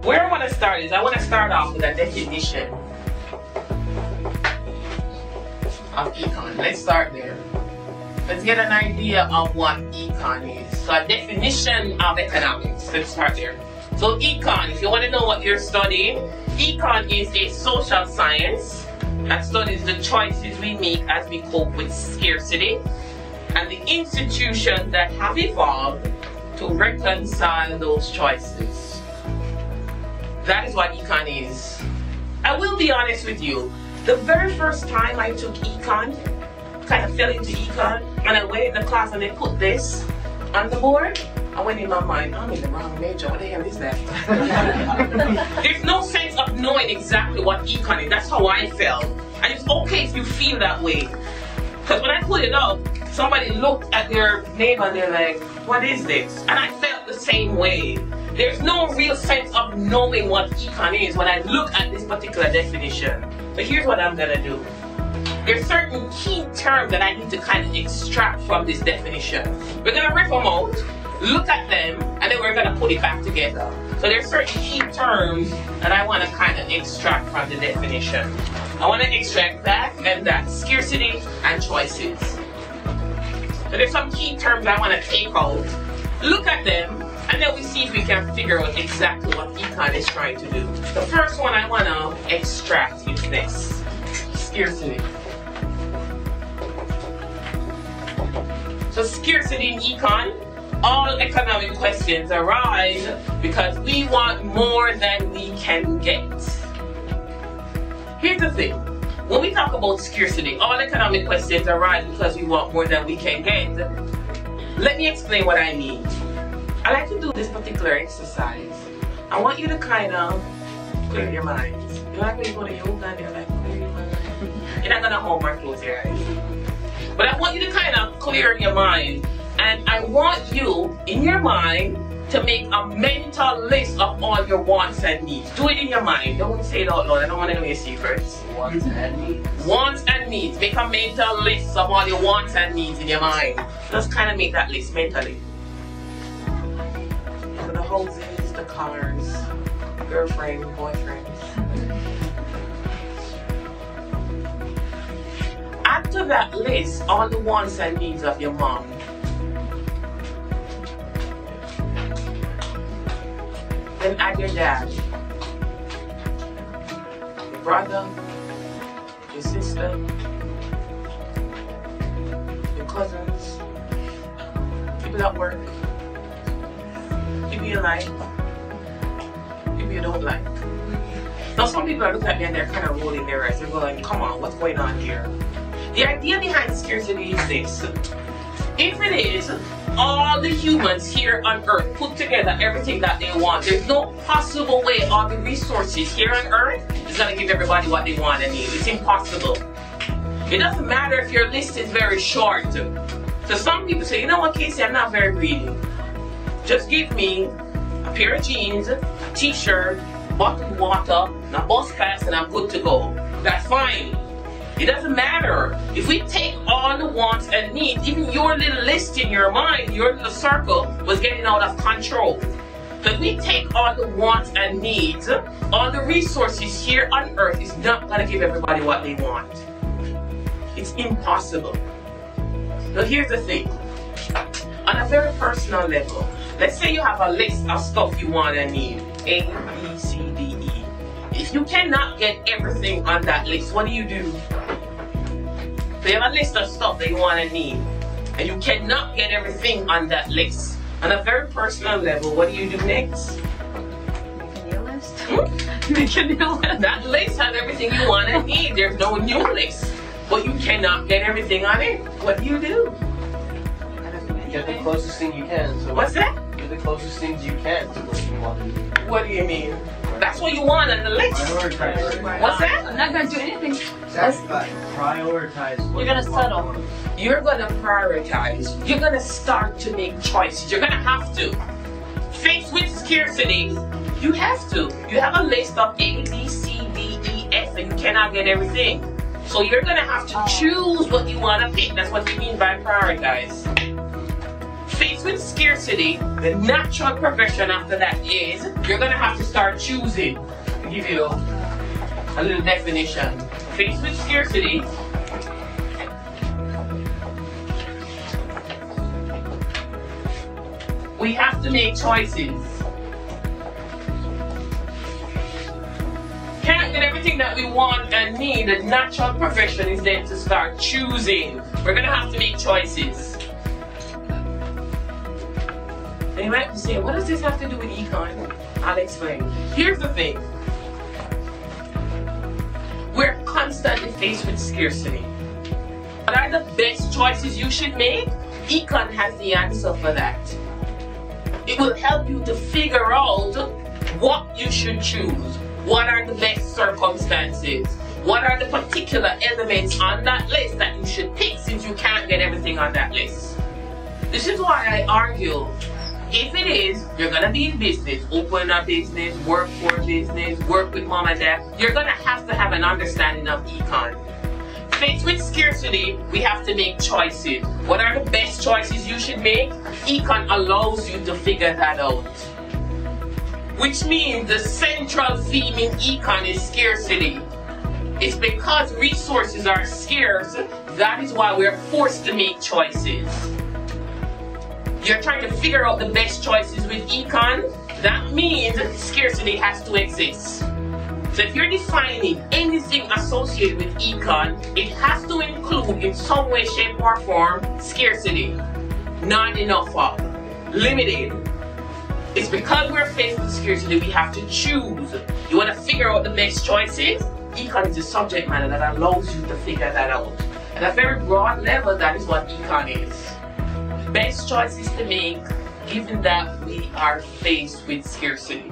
where I want to start is I want to start off with a definition of econ. Let's start there. Let's get an idea of what econ is. So a definition of economics. Let's start there. So econ, if you want to know what you're studying, econ is a social science that studies the choices we make as we cope with scarcity and the institutions that have evolved to reconcile those choices. That is what econ is. I will be honest with you. The very first time I took econ, kind of fell into econ, and I went in the class and they put this on the board, I went in my mind, I'm in the wrong major, what the hell is that? There's no sense of knowing exactly what econ is. That's how I felt. And it's okay if you feel that way. Because when I put it up, somebody looked at their name and they're like, what is this? And I felt the same way. There's no real sense of knowing what econ is when I look at this particular definition. So here's what I'm gonna do. There's certain key terms that I need to kind of extract from this definition. We're gonna rip them out, look at them, and then we're gonna put it back together. So there's certain key terms that I wanna kind of extract from the definition. I wanna extract that and that, scarcity and choices. So there's some key terms I wanna take out, look at them, and then we see if we can figure out exactly what econ is trying to do. The first one I want to extract is this, scarcity. So scarcity in econ, all economic questions arise because we want more than we can get. Here's the thing, when we talk about scarcity, all economic questions arise because we want more than we can get. Let me explain what I mean. I like to do this particular exercise. I want you to kind of clear your minds. You know, like when you go to yoga and you're like, clear your mind. You're not gonna hold or close your eyes. But I want you to kind of clear your mind. And I want you, in your mind, to make a mental list of all your wants and needs. Do it in your mind. Don't say it out loud. I don't want to know your secrets. Wants and needs. Wants and needs. Make a mental list of all your wants and needs in your mind. Just kind of make that list mentally. So the houses, the cars, girlfriend, boyfriends. Add to that list all the wants and needs of your mom. Then add your dad, your brother, your sister, your cousins, people at work, people you like, people you don't like. Now some people are looking at me and they're kind of rolling their eyes. They're going, come on, what's going on here? The idea behind scarcity is this. If it is all the humans here on earth put together everything that they want, there's no possible way all the resources here on earth is going to give everybody what they want and need. It's impossible. It doesn't matter if your list is very short. So some people say, you know what, Casey, I'm not very greedy. Just give me a pair of jeans, a t-shirt, bottled water, and a bus pass, and I'm good to go. That's fine. It doesn't matter. If we take all the wants and needs, even your little list in your mind, your little circle was getting out of control. So if we take all the wants and needs, all the resources here on earth is not going to give everybody what they want. It's impossible. So here's the thing. On a very personal level, let's say you have a list of stuff you want and need. A, B, C, D, E. If you cannot get everything on that list, what do? So you have a list of stuff that you want and need, and you cannot get everything on that list. On a very personal level, what do you do next? Make a new list. Make a new list. That list has everything you want and need. There's no new list. But you cannot get everything on it. What do? Get the closest thing you can. So what's that? Get the closest things you can to what you want to do. What do you mean? That's what you want on the list. Prioritize. What's that? I'm not going to do anything. Prioritize. You're going to settle. You're going to prioritize. You're going to start to make choices. You're going to have to. Faced with scarcity, you have to. You have a list of A, B, C, D, E, F, and you cannot get everything. So you're going to have to choose what you want to pick. That's what we mean by prioritize. Faced with scarcity, the natural progression after that is you're going to have to start choosing. I'll give you a little definition. Faced with scarcity, we have to make choices. Can't get everything that we want and need. The natural progression is then to start choosing. We're going to have to make choices. And you might be saying, what does this have to do with econ? I'll explain. Here's the thing. We're constantly faced with scarcity. What are the best choices you should make? Econ has the answer for that. It will help you to figure out what you should choose. What are the best circumstances? What are the particular elements on that list that you should pick since you can't get everything on that list? This is why I argue, if it is, you're going to be in business, open a business, work for a business, work with mom and dad, you're going to have an understanding of econ. Faced with scarcity, we have to make choices. What are the best choices you should make? Econ allows you to figure that out. Which means the central theme in econ is scarcity. It's because resources are scarce, that is why we're forced to make choices. You're trying to figure out the best choices with econ, that means scarcity has to exist. So if you're defining anything associated with econ, it has to include in some way, shape or form scarcity. Not enough of, limited. It's because we're faced with scarcity we have to choose. You want to figure out the best choices? Econ is the subject matter that allows you to figure that out. At a very broad level, that is what econ is. Best choices to make given that we are faced with scarcity.